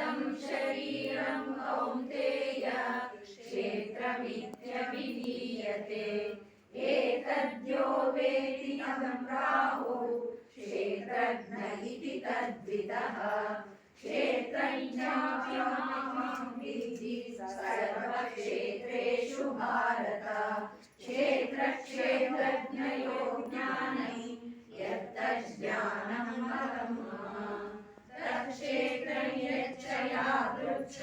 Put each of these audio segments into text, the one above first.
इदं शरीरं कौन्तेय क्षेत्रमित्यभिधीयते। एतद्यो वेति तं प्राहुः क्षेत्रज्ञ इति तद्विदः। क्षेत्रज्ञाप्यहं विद्धि सर्वक्षेत्रेषु भारत। क्षेत्रक्षेत्रज्ञयो ज्ञानै यत्तज्ज्ञानं परं मम। तत्क्षेत्रं यच्च यादृच्छ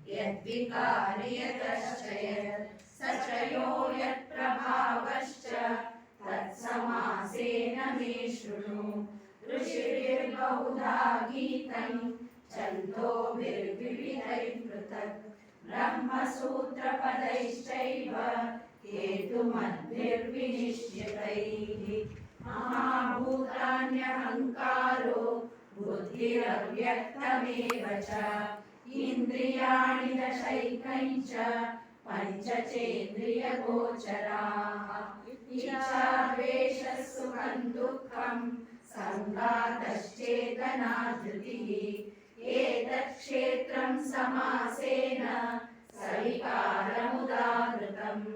यद्विकारि यतश्च यत् स च यो यत्प्रभावश्च तत्समासेन मे शृणु। ऋषिभिर्बहुधा गीतं छन्दोभिर्विविधैः पृथक् ब्रह्मसूत्रपदैश्चैव हेतुमद्भिर्विनिश्चितैः। महाभूतान्यहङ्कारो बुद्धिरव्यक्तमेव च इन्द्रियाणि दशैकञ्च पञ्चचेन्द्रियगोचराः। इच्छा द्वेषः सुखं दुःखं सङ्घातश्चेतना धृतिः। एतत्क्षेत्रं समासेन सविकारमुदाहृतम्।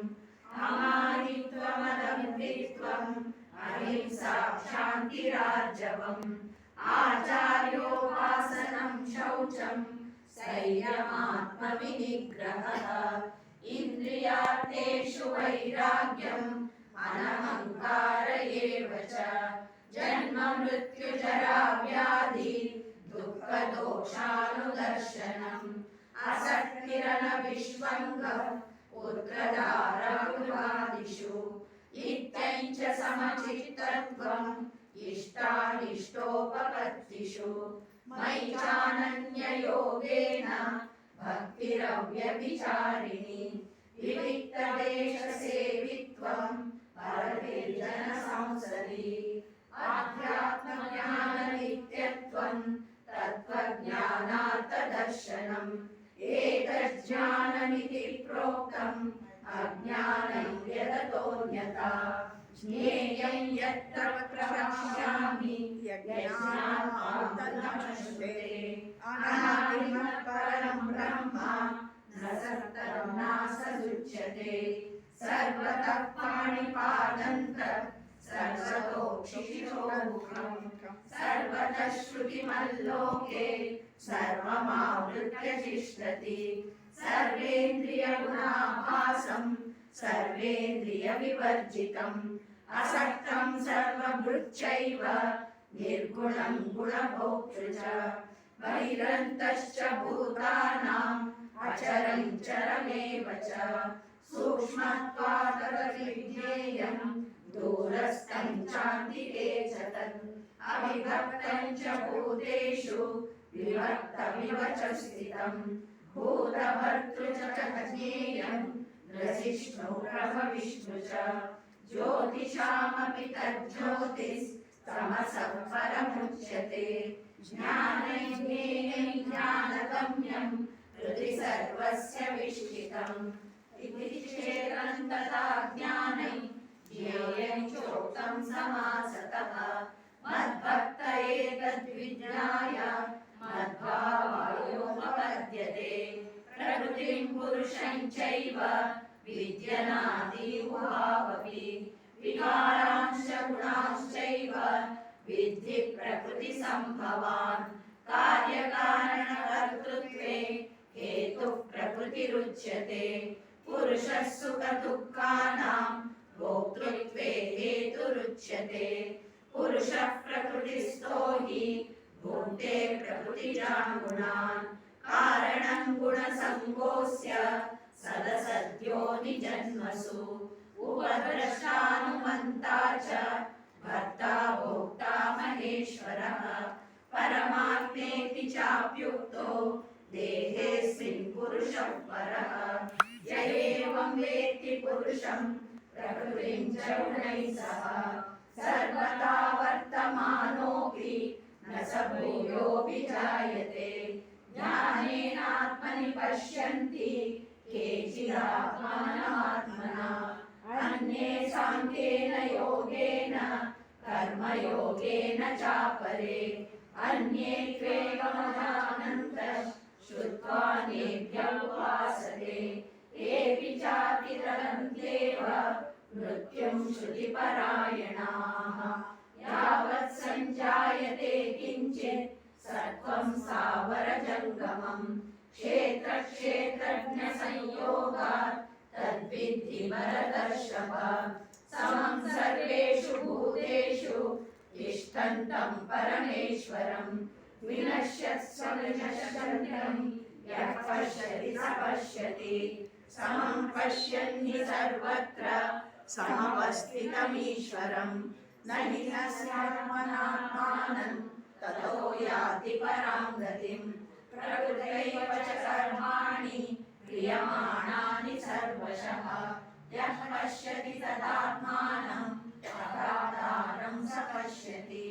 अमानित्वमदम्भित्वम् अहिंसा क्षान्तिरार्जवम् आचार्योपासनं शौचं संयमात्मविनिग्रहः। इन्द्रियार्थेषु वैराग्यम् अनहङ्कार एव च। जन्म मृत्यु जरा व्याधि दुःखदोषानुदर्शनम् असक्तिरनविष्वङ्गः पुत्रदारगृहादिषु। इत्यञ्च समचित्तत्वम् इष्टानिष्टोपपत्तिषु। मयि चानन्ययोगेन भक्तिरव्यभिचारिणी। विविक्तदेशसेवित्वम् परनिर्जनसंसदि। आध्यात्मज्ञाननित्यत्वम् तत्त्वज्ञानार्थदर्शनम्। एतज्ज्ञानमिति प्रोक्तम् अज्ञानं यदतोऽन्यथा। ज्ञेयं यत्र प्रवक्ष्यामि यज्ञानार्थदर्शने। अनादिमत्परं ब्रह्म न सत्तरं नासदुच्यते। सर्वतः पाणिपादन्तः सर्वतोक्षिशिरोमुखम्। सर्वतः श्रुतिमल्लोके सर्वमावृत्य तिष्ठति। सर्वेन्द्रियगुणाभासं सर्वेन्द्रियविवर्जितम् असक्तं सर्वभृच्चैव निर्गुणं गुणभोक्तृ च। बहिरन्तश्च भूतानाम् अचरं चरमेव च। सूक्ष्मत्वात् तद्विज्ञेयम् दूरस्थं चान्तिके च तत्। अविभक्तं च भूतेषु विभक्तमिव च स्थितम्। भूतभर्तृ च ज्ञेयम् ग्रसिष्णु प्रभविष्णु च। ज्योतिषामपि तज्ज्योतिस्तमसः परमुच्यते। ज्ञानैर्ज्ञेयं ज्ञानगम्यं हृदि सर्वस्य विष्ठितम्। इति क्षेत्रं तथा ज्ञानै ज्ञेयं चोक्तं समासतः। मद्भक्त एतद्विज्ञाय मद्भावायोपपद्यते। प्रकृतिं पुरुषं चैव विद्यनादि उभावपि। विकारांश्च गुणांश्चैव विद्धि प्रकृतिसम्भवान्। कार्यकारणकर्तृत्वे हेतुः प्रकृतिरुच्यते। पुरुषः सुखदुःखानां भोक्तृत्वे हेतुरुच्यते। पुरुषः प्रकृतिस्थो हि भुङ्क्ते प्रकृतिजान् गुणान्। कारणं गुणसङ्गोऽस्य सदसद्यो निजन्मसु। उपद्रष्टानुमन्ता च भर्ता भोक्ता महेश्वरः। परमात्मेति चाप्युक्तो देहेऽस्मिन् पुरुषः परः। य एवं वेत्ति पुरुषं प्रकृतिं च गुणैः सह सर्वदा वर्तमानोऽपि न स भूयोऽभिजायते। ज्ञानेनात्मनि पश्यन्ति केचिदात्मानमात्मना। अन्ये साङ्ख्येन योगेन कर्मयोगेन चापरे। अन्ये त्वेवमजानन्तः श्रुत्वा नेभ्योपासते येऽपि चातितरन्त्येव मृत्युं श्रुतिपरायणाः यावत् सञ्जायते किञ्चित् सत्त्वं स्थावरजङ्गमम् क्षेत्रक्षेत्रज्ञसंयोगात् तद्विद्धि भरतर्षभ समं सर्वेषु भूतेषु तिष्ठन्तं परमेश्वरं विनश्यत्स्वविनश्यन्तं यः पश्यति स पश्यति समं पश्यन् हि सर्वत्र समवस्थितमीश्वरं न हि नश्यत्मनात्मानं ततो याति परां गतिं प्रकृत्यैव च कर्माणि क्रियमाणानि सर्वशः यः पश्यति तदात्मानं तदात्मानं स पश्यति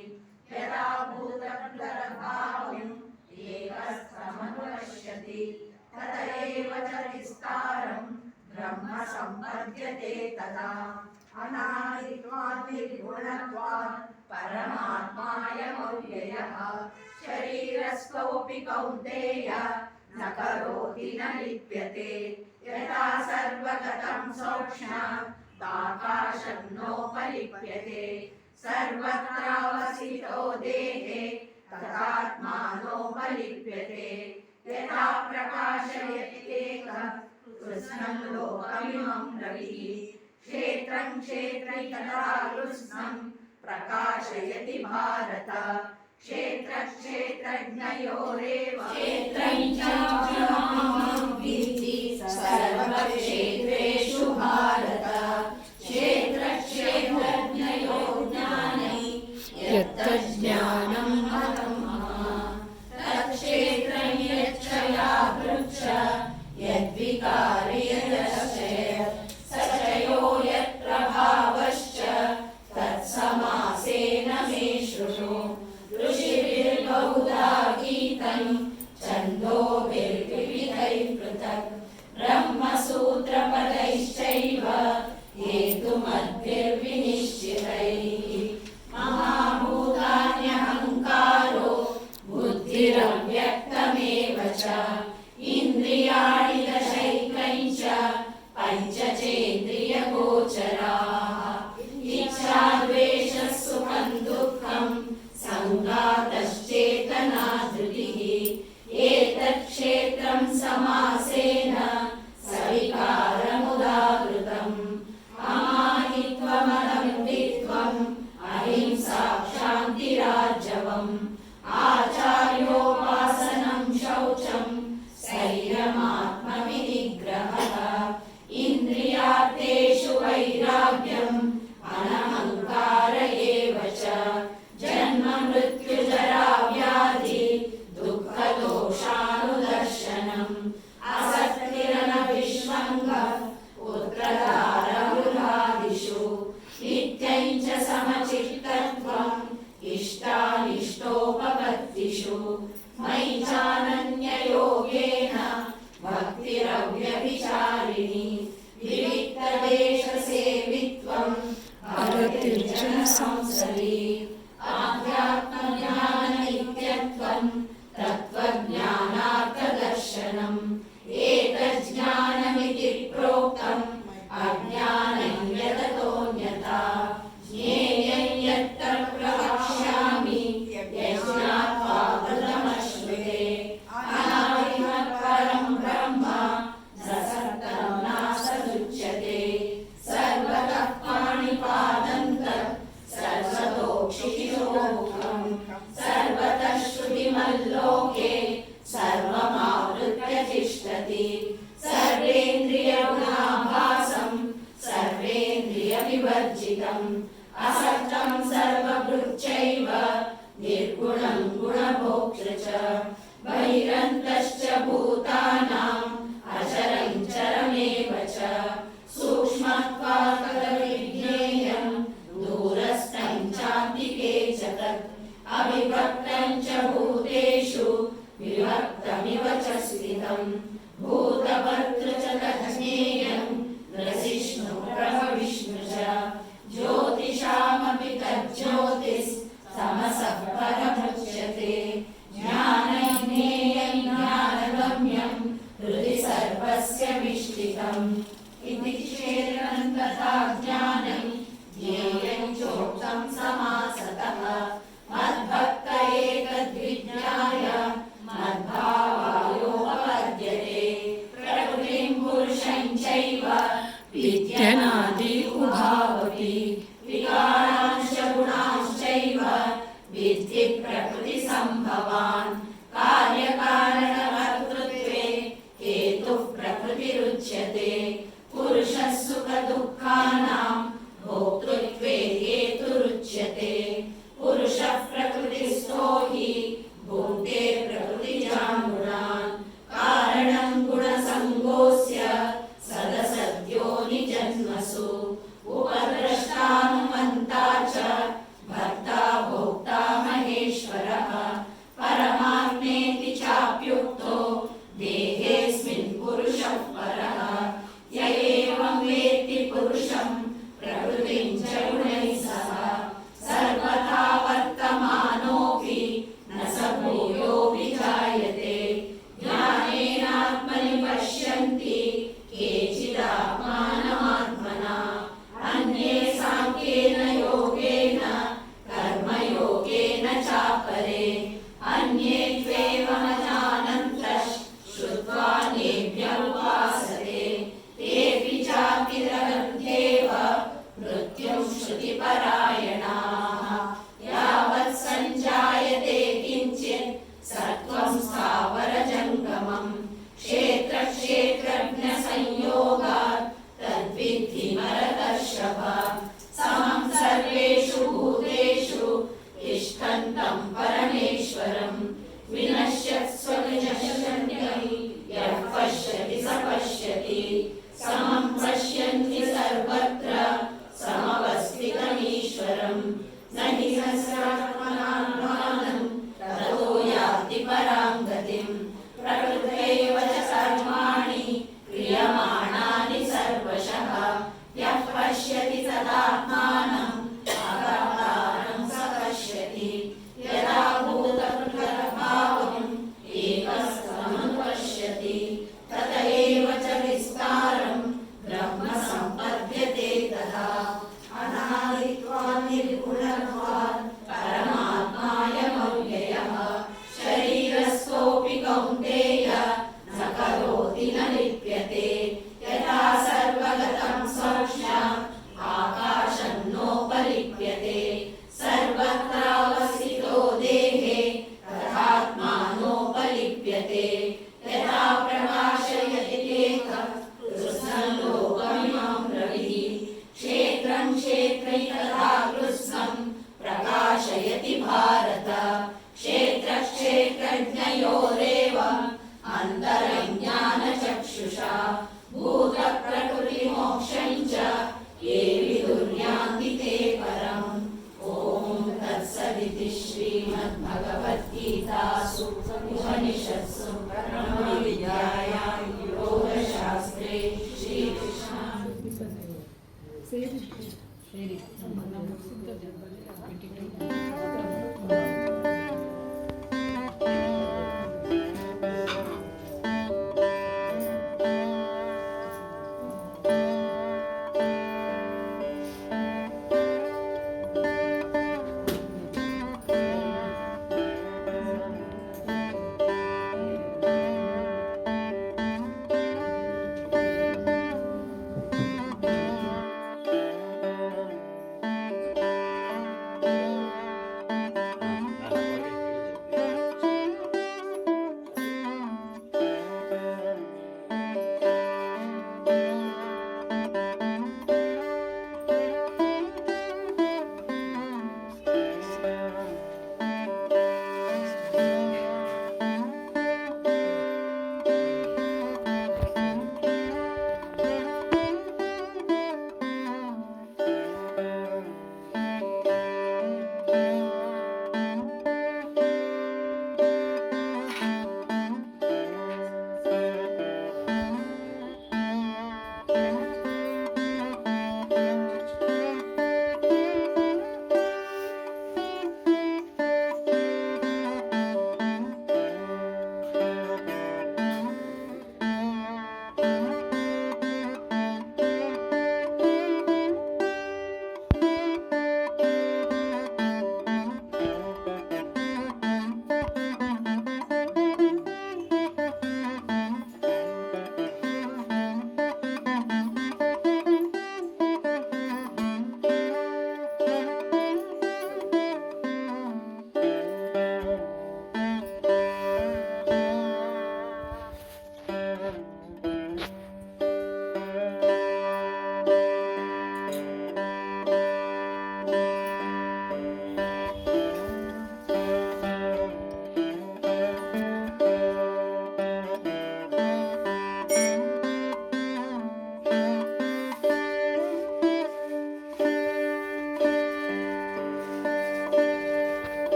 यदा भूतप्रभावम् एकस्थमनुपश्यति तत एव च विस्तारं ब्रह्म सम्पद्यते तदा अनादित्वात् निर्गुणत्वात् परमात्मायमव्ययः शरीरस्थोऽपि कौन्तेय न करोति न लिप्यते यथा सर्वगतं सौक्ष्म्याकाशं नोपलिप्यते सर्वत्रावस्थितो देहे तदात्मानोपलिप्यते यथा प्रकाशयति एकः कृत्स्नं लोकमिमं रविः क्षेत्रं क्षेत्री तथा कृत्स्नं प्रकाशयति भारत क्षेत्रक्षेत्रज्ञयोरेव सर्वक्षेत्रेषु भारत क्षेत्रक्षेत्रज्ञयो ज्ञानै यत्तज्ज्ञानं मतं तत्क्षेत्रं यच्छया वृक्ष यद्विकारि यदश्चयत् स चयो यत्प्रभावश्च तत्समासेन मे शृणु ऋषिभिर्बहुधा गीतं छन्दोभिर्विविधैः पृथक् ब्रह्मसूत्रपदैश्चैव हेतुमद्भिर्विनिश्चितैः महाभूतान्यहङ्कारो बुद्धिरव्यक्तमेव च इन्द्रियाणि दशैकञ्च पञ्चचेन्द्रियगोचराः इच्छा द्वेषः सुखं दुःखं सङ्घातश्चेतना धृतिः एतत् क्षेत्रं समासेन सविकारमुदाहृतम् अमानित्वमदम्बित्वम् अहिंसा क्षान्तिरार्जवम् आचार्योपासनं शौचं शरीरमात्मविनिग्रहः इन्द्रियार्थेषु वैराग्यम् अनहङ्कार एव च जन्म मृत्युजरा व्याधि दुःखदोषानुदर्शनम् असक्तिरनविष्वङ्गः पुत्रधारगृहादिषु नित्यं च समचित्तत्वम् इष्टानिष्टोपपत्तिषु मयि चानन्ययोगेन भक्तिरव्यभिचारिणी विविक्तदेशसेवित्वम् अरतिर्जुन संसरि आध्यात्मज्ञाननित्यत्वम् तत्त्वज्ञानार्थदर्शनम् एतज्ज्ञानमिति प्रोक्तम् अज्ञानं यततोऽन्यथा ज्ञेयं यत्र प्रवक्ष्यामि यज्ञात्वा कृतमश्नुते अनादिमत्परं ब्रह्म ससक्तं नासदुच्यते सर्वतः पाणिपादं तत् सर्वतोक्षितिशोमुखम् सर्वतः श्रुतिमल्लोके सर्वमावृत्य तिष्ठति सर्वेन्द्रियगुणाभासं सर्वेन्द्रियविवर्जितम् असक्तं सर्वभृच्चैव निर्गुणं गुणभोक्तृ च बहिरन्तश्च भूतानाम् अचरं चरमेव च सूक्ष्मत्वात् तद्विज्ञेयं दूरस्थं चान्तिके च तत् अविभक्तं च भूतेषु विभक्तमिव च स्थितम् भूतभर्तृ च तज्ज्ञेयं ग्रसिष्णु ब्रह्मविष्णु च ज्योतिषामपि तज्ज्योतिस् तमसः परमुच्यते ज्ञानं ज्ञेयं ज्ञानवत् विद्धि प्रकृतिसम्भवान् कार्यकारणकर्तृत्वे हेतुः प्रकृतिरुच्यते पुरुषः सुखदुःखानां भोक्तृत्वे हेतुरुच्यते पुरुषः प्रकृतिस्थो हि भुङ्क्ते प्रकृतिजान् गुणान् कारणं गुणसङ्गोऽस्य सदसद्यो निजन्मसु उपद्रष्टानुमन्ता च भर्ता भोक्ता महेश्वरः परमात्मेति चाप्युक्तो देहेऽस्मिन् पुरुषः परः य एवं वेत्ति पुरुषं प्रकृतिं च गुणैः सह सर्वथा वर्तमानोऽपि न स भूयोऽभिजायते ज्ञानेनात्मनि पश्यन्ति केचिदात्मानमात्मना अन्ये साङ्ख्येन योगेन कर्मयोगेन चापरे अन्ये त्वेवमजानन्तः श्रुत्वा नेभ्य उपासते तेऽपि चातिरगन्त्येव मृत्युं श्रुतिपरायणाः यावत् सञ्जायते किञ्चित् सत्त्वं स्थावरजङ्गमम् क्षेत्रक्षेत्रज्ञसंयोगात् तद्विद्धि भरतर्षभ समं सर्वेषु भूतेषु तिष्ठन्तं परमेश्वरं विनश्यत्स्व निजशन्यै यः पश्यति स पश्यति समं पश्यन्ति सर्वत्र समवस्थितमीश्वरं न हि सहस्रात्मनात्मानं ततो याति परां गतिं प्रकृत्यैव च कर्माणि क्रियमाणानि सर्वशः यः पश्यति तदात्मानम् अकर्तारं स पश्यति यदा भूतपृथग्भावम् एकस्थमनुपश्यति तत एव च विस्तारं ब्रह्म सम्पद्यते तदा अनादित्वात् निर्गुणत्वात् परमात्मायमव्ययः शरीरस्थोऽपि कौन्तेय न करोति न लिप्यते यथा सर्वगतं सौक्ष्म्यात् आकाशं नोपलिप्यते सर्वत्रावस्थितो देहे तथात्मानोपलिप्यते यथा प्रकाशयति एकः कृत्स्नं लोकमिमं रविः क्षेत्रं क्षेत्रैकथा कृत्स्नं प्रकाशयति भारत क्षेत्रक्षेत्रज्ञयोरेव अन्तरं ज्ञानचक्षुषा भूतप्रकृतिमोक्षं च ये विदुर्यान्ति ते परम् ॐ तत्सदिति श्रीमद्भगवद्गीतासु उपनिषत्सु ब्रह्मविद्यायां योगशास्त्रे श्रीकृष्ण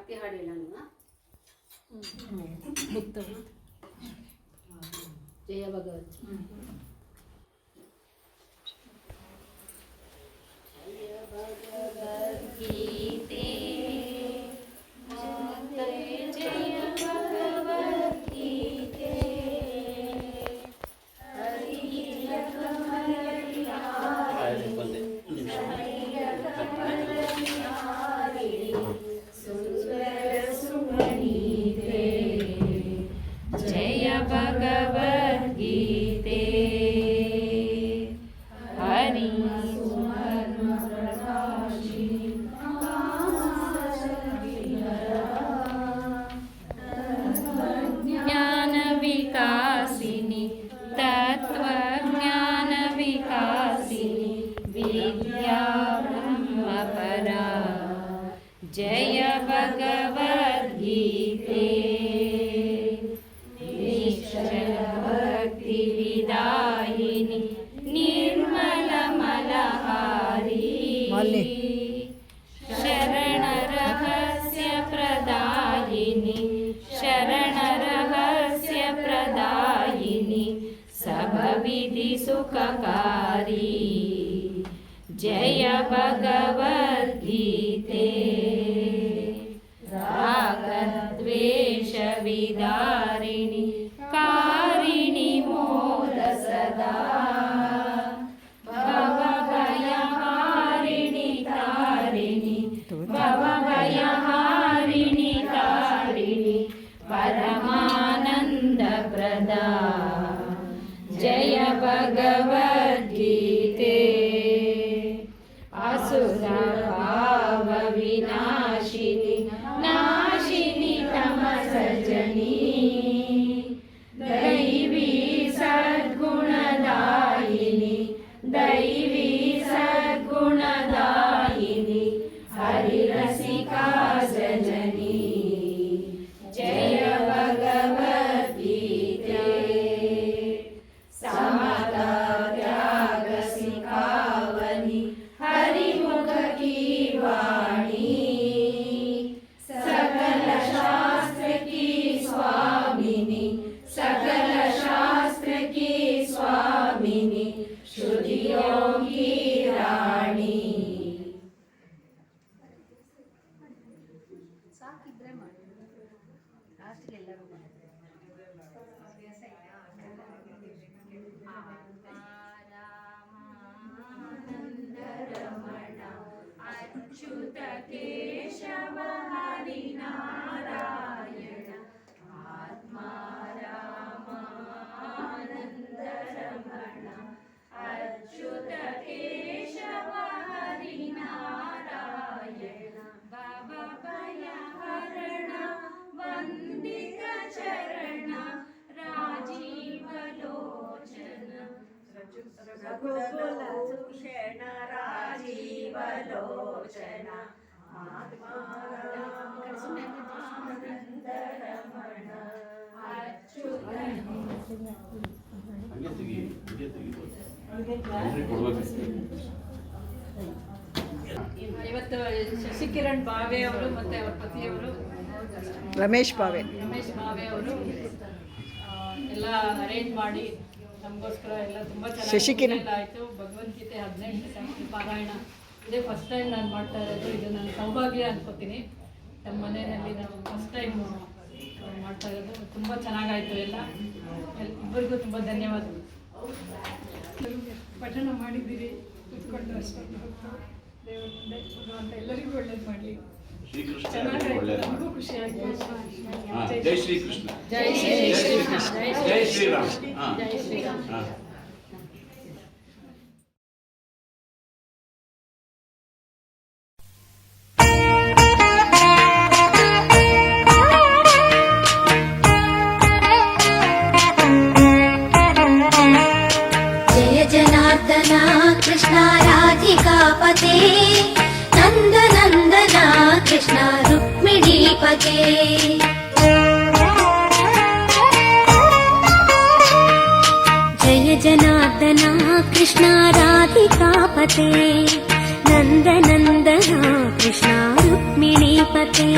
ಭಕ್ತಿ ಹಾಡು ಹೇಳೋಣ. ಜಯ ಭಗವತ್. ಜಯ ಭಗವದ್ಗೀತೆ ಜಯ ಭಗವದ್ಗೀತೆ जय भगवद्गीते हरि ज्ञान विकासिनी तत्वज्ञान विकासिनी विद्या ब्रह्मपरा जय भगवद्गीते भक्ति विदायिनी निर्मल मलहारी शरण रहस्य प्रदायिनी शरण रहस्य प्रदायिनी सबविधि सुखकारी जय भगवद्गीते रागद्वेष विदारिणी कारिणी मोद सदा भवभयहारिणी तारिणी भवभयहारिणी तारिणी परमानन्दप्रदा जय भगवद्गीते असुरभाव विनाशिनी नाशिनी तमसजनी दैवी सद्गुणदायिनी दैवी सद्गुणदायिनी हरिरसिका जननी जय भगवद्गीते समता त्याग सिखावनी हरिमुख की वाणी सकल शास्त्र की स्वामिनी सकल शास्त्र की स्वामिनी श्रुतियों की रानी ಸಾಕಿದ್ರೆ ಮಾಡಿ ಲಾಸ್ಟ್ಗೆ ಎಲ್ಲರೂ रमण अच्युत केशव हरि नारायण आत्मा रामानंद रमण अच्युत केशव हरि नारायण भवभयहरण वंदित चरण राजीव लोचन रघुकुलभूषण राजीव लोचन आत्मा रामानंद रमण अच्युत ಇವತ್ತು ಶಶಿಕಿರಣ್ ಭಾವೆ ಅವರು ಮತ್ತು ಅವರ ಪತಿಯವರು ರಮೇಶ್ ಭಾವೆ ಅವರು ಎಲ್ಲ ಅರೇಂಜ್ ಮಾಡಿ ನಮಗೋಸ್ಕರ ಎಲ್ಲ ತುಂಬ ಶಶಿಕಿರಣ್ ಚೆನ್ನಾಗಿ ಆಯಿತು. ಭಗವದ್ಗೀತೆ 18 ಸಂಖ್ಯೆ ಪಾರಾಯಣ ಇದೇ ಫಸ್ಟ್ ಟೈಮ್ ನಾನು ಮಾಡ್ತಾ ಇರೋದು. ಇದು ನನ್ನ ಸೌಭಾಗ್ಯ ಅನ್ಕೋತೀನಿ. ನಮ್ಮ ಮನೆಯಲ್ಲಿ ನಾವು ಫಸ್ಟ್ ಟೈಮ್ ಮಾಡ್ತಾ ಇರೋದು. ತುಂಬ ಚೆನ್ನಾಗಾಯಿತು. ಎಲ್ಲ ಇಬ್ಬರಿಗೂ ತುಂಬ ಧನ್ಯವಾದಗಳು. ಪಠಣ ಮಾಡಿದ್ದೀರಿ, ಕೂತ್ಕೊಂಡು ಅಷ್ಟೊಂದು ಹೊತ್ತು ದೇವರ ಮುಂದೆ ಭಗವಂತ ಎಲ್ಲರಿಗೂ ಒಳ್ಳೇದು ಮಾಡಲಿ. ನಮಗೂ ಖುಷಿ ಆಯ್ತು. ಜೈ ಶ್ರೀಕೃಷ್ಣ. ಜೈ ಶ್ರೀಕೃಷ್ಣ. ಜೈ ಶ್ರೀರಾಮ್. ಜೈ ಶ್ರೀರಾಮ್. जय जनार्दन कृष्ण राधिकापते नन्दनन्दन कृष्ण रुक्मिणीपते जय जनार्दन कृष्ण राधिकापते नन्दनन्दन कृष्ण रुक्मिणीपते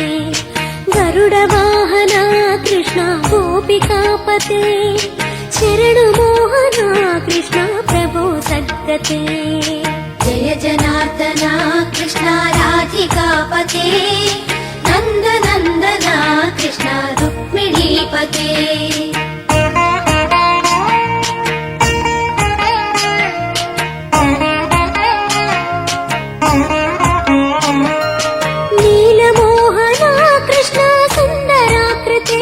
गरुडवाहना कृष्ण गोपिकापते शरणमोहना कृष्ण प्रभो सद्गते जय जनार्दना कृष्ण राधिकापते नन्दनन्दना कृष्ण रुक्मिणीपते नीलमोहना कृष्ण सुन्दराकृते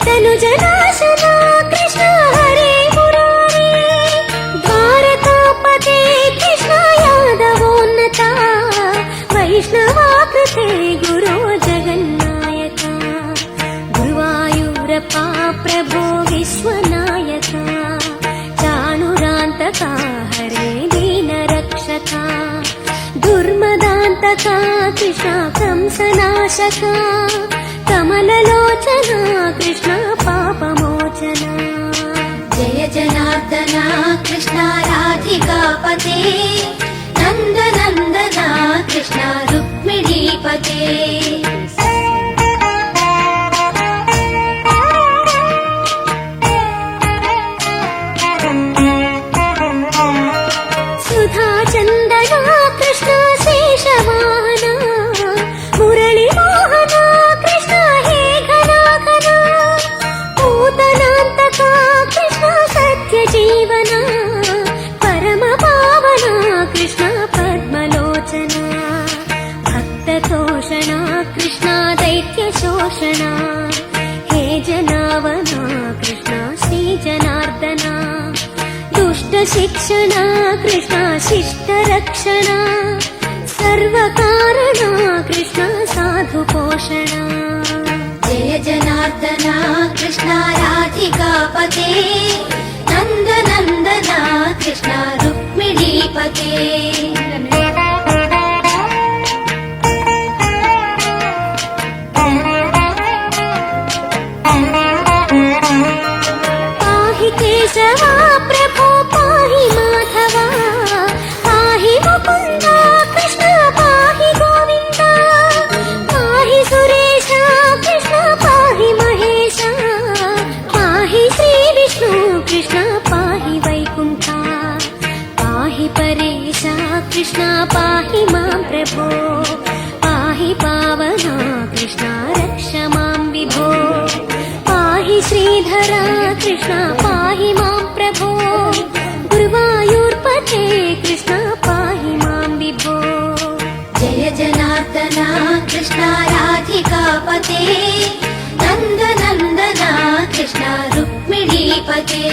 तनुजनाशना कृष्ण हरे मुरारे द्वारकापते कृष्ण यादवोन्नता वैष्णवाकृते गुरो जगन्नायका गुरुवायूरप्पा प्रभो विश्वनायका चाणुरान्तका हरे दीनरक्षका दुर्मदान्तका कृष्ण कंसनाशका कमललोचना कृष्ण पापमोचना जय जनार्दना कृष्ण राधिकापते नन्दनन्दना कृष्ण रुक्मिणीपते सुधा चन्दना कृष्ण शेषवाहना मुरळीमोहना कृष्ण हे घनाघना पूतनान्तका कृष्ण सत्यजीवना परमपावना कृष्ण पद्मलोचना भक्ततोषणा कृष्ण दैत्यशोषणा हे जनावना कृष्ण श्रीजनार्दना दुष्टशिक्षणा कृष्ण शिष्टरक्षणा सर्वकारणा कृष्ण साधुपोषणा जय जनार्दना कृष्ण राधिकापते नन्दनन्दना कृष्ण रुक्मिणीपते पाहि केशवा प्रभो पाहि माधवा पाहि मुकुन्दा कृष्ण पाहि गोविन्दा पाहि सुरेशा कृष्ण पाहि महेशा पाहि श्रीविष्णु कृष्ण पाहि वैकुण्ठा पाहि परेशा कृष्ण पाहि मां प्रभो पाहि पावना कृष्ण रक्ष मां विभो पाहि श्रीधरा कृष्ण पाहि मां प्रभो गुरुवायूर्पते कृष्ण पाहि मां विभो जय जनार्दना कृष्ण राधिकापते नन्दनन्दना कृष्ण रुक्मिणीपते